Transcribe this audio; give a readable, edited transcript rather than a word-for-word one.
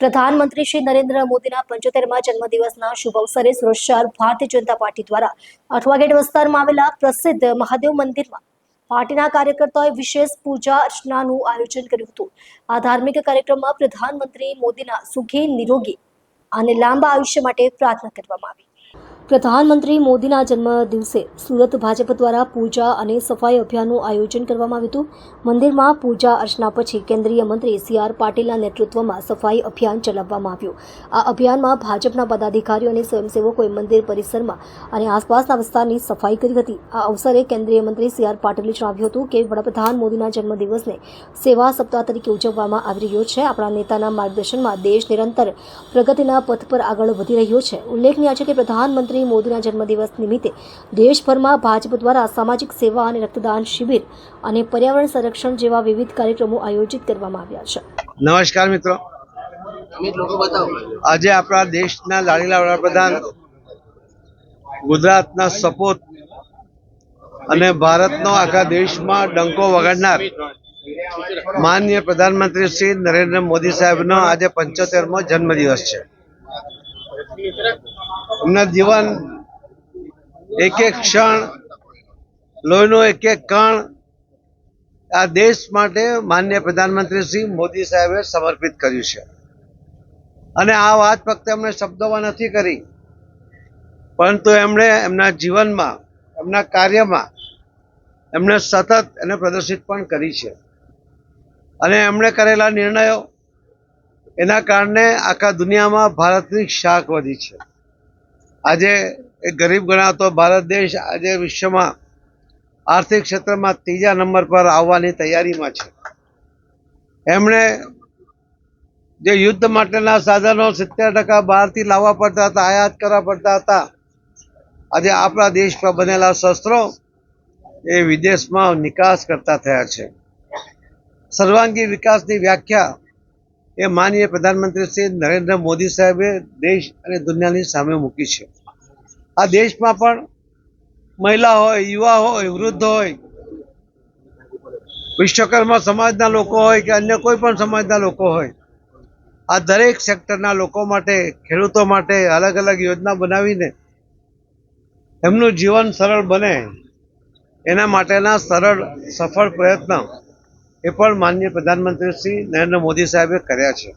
પ્રધાનમંત્રી શ્રી નરેન્દ્ર મોદીના 75મા જન્મદિવસના શુભ અવસરે સુરત શહેર ભારતીય જનતા પાર્ટી દ્વારા અઠવા ગેટ વિસ્તારમાં આવેલા પ્રસિદ્ધ મહાદેવ મંદિરમાં પાર્ટીના કાર્યકર્તાઓએ વિશેષ પૂજા અર્ચનાનું આયોજન કર્યું હતું। આ ધાર્મિક કાર્યક્રમમાં પ્રધાનમંત્રી મોદીના સુખી નિરોગી અને લાંબા આયુષ્ય માટે પ્રાર્થના કરવામાં આવી। પ્રધાનમંત્રી મોદીના જન્મ દિવસે સુરત ભાજપ દ્વારા પૂજા અને સફાઈ અભિયાનનું આયોજન કરવામાં આવ્યું હતું। મંદિરમાં પૂજા અર્ચના પછી કેન્દ્રીય મંત્રી સી.આર. પાટીલના નેતૃત્વમાં સફાઈ અભિયાન ચલાવવામાં આવ્યું। આ અભિયાનમાં ભાજપના પદાધિકારીઓ અને સ્વયંસેવકોએ મંદિર પરિસરમાં અને આસપાસના વિસ્તારની સફાઈ કરી હતી। આ અવસરે કેન્દ્રીય મંત્રી સી.આર. પાટીલે જણાવ્યું હતું કે વડાપ્રધાન મોદીના જન્મદિવસને સેવા સપ્તાહ તરીકે ઉજવવામાં આવી રહ્યો છે। આપણા નેતાના માર્ગદર્શનમાં દેશ નિરંતર પ્રગતિના પથ પર આગળ વધી રહ્યો છે। ઉલ્લેખનીય છે કે પ્રધાનમંત્રી મોદીના જન્મદિવસ નિમિત્તે દેશભરમાં ભાજપ દ્વારા સામાજિક સેવા અને રક્તદાન શિબિર અને પર્યાવરણ સંરક્ષણ જેવા વિવિધ કાર્યક્રમો આયોજિત કરવામાં આવ્યા છે। નમસ્કાર મિત્રો, આજે આપણા દેશના લાડીલા વડાપ્રધાન, ગુજરાતના સપૂત અને ભારતનો આખા દેશમાં ડંકો વગાડનાર માનનીય પ્રધાનમંત્રી શ્રી નરેન્દ્ર મોદી સાહેબનો આજે 75મો જન્મદિવસ છે। એમના જીવન એક એક ક્ષણ, લોહીનો એક એક કણ આ દેશ માટે માનનીય પ્રધાનમંત્રી શ્રી મોદી સાહેબે સમર્પિત કર્યું છે। અને આ વાત ફક્ત એમણે શબ્દોમાં નથી કરી, પરંતુ એમણે એમના જીવનમાં, એમના કાર્યમાં એમણે સતત એને પ્રદર્શિત પણ કરી છે। અને એમણે કરેલા નિર્ણયો એના કારણે આખા દુનિયામાં ભારતની શાખ વધી છે। આજે એક ગરીબ ગણાતો ભારત દેશ આજે વિશ્વમાં આર્થિક ક્ષેત્રમાં 3જા નંબર પર આવવાની તૈયારીમાં છે। એમણે જે યુદ્ધ માટેના સાધનો 70% બહારથી લાવવા પડતા હતા, આયાત કરવા પડતા હતા, આજે આપણા દેશ પર બનેલા શસ્ત્રો એ વિદેશમાં નિકાસ કરતા થયા છે। સર્વાંગી વિકાસની વ્યાખ્યા એ માનનીય પ્રધાનમંત્રી શ્રી નરેન્દ્ર મોદી સાહેબે દેશ અને દુનિયાની સામે મૂકી છે। આ દેશમાં પણ મહિલા હોય, યુવા હોય, વૃદ્ધ હોય, વિશ્વકર્મા સમાજના લોકો હોય કે અન્ય કોઈ પણ સમાજના લોકો હોય, આ દરેક સેક્ટરના લોકો માટે, ખેડૂતો માટે અલગ અલગ યોજના બનાવીને એમનું જીવન સરળ બને એના માટેના સરળ સફળ પ્રયત્ન એ પણ માનનીય પ્રધાનમંત્રી શ્રી નરેન્દ્ર મોદી સાહેબે કર્યા છે।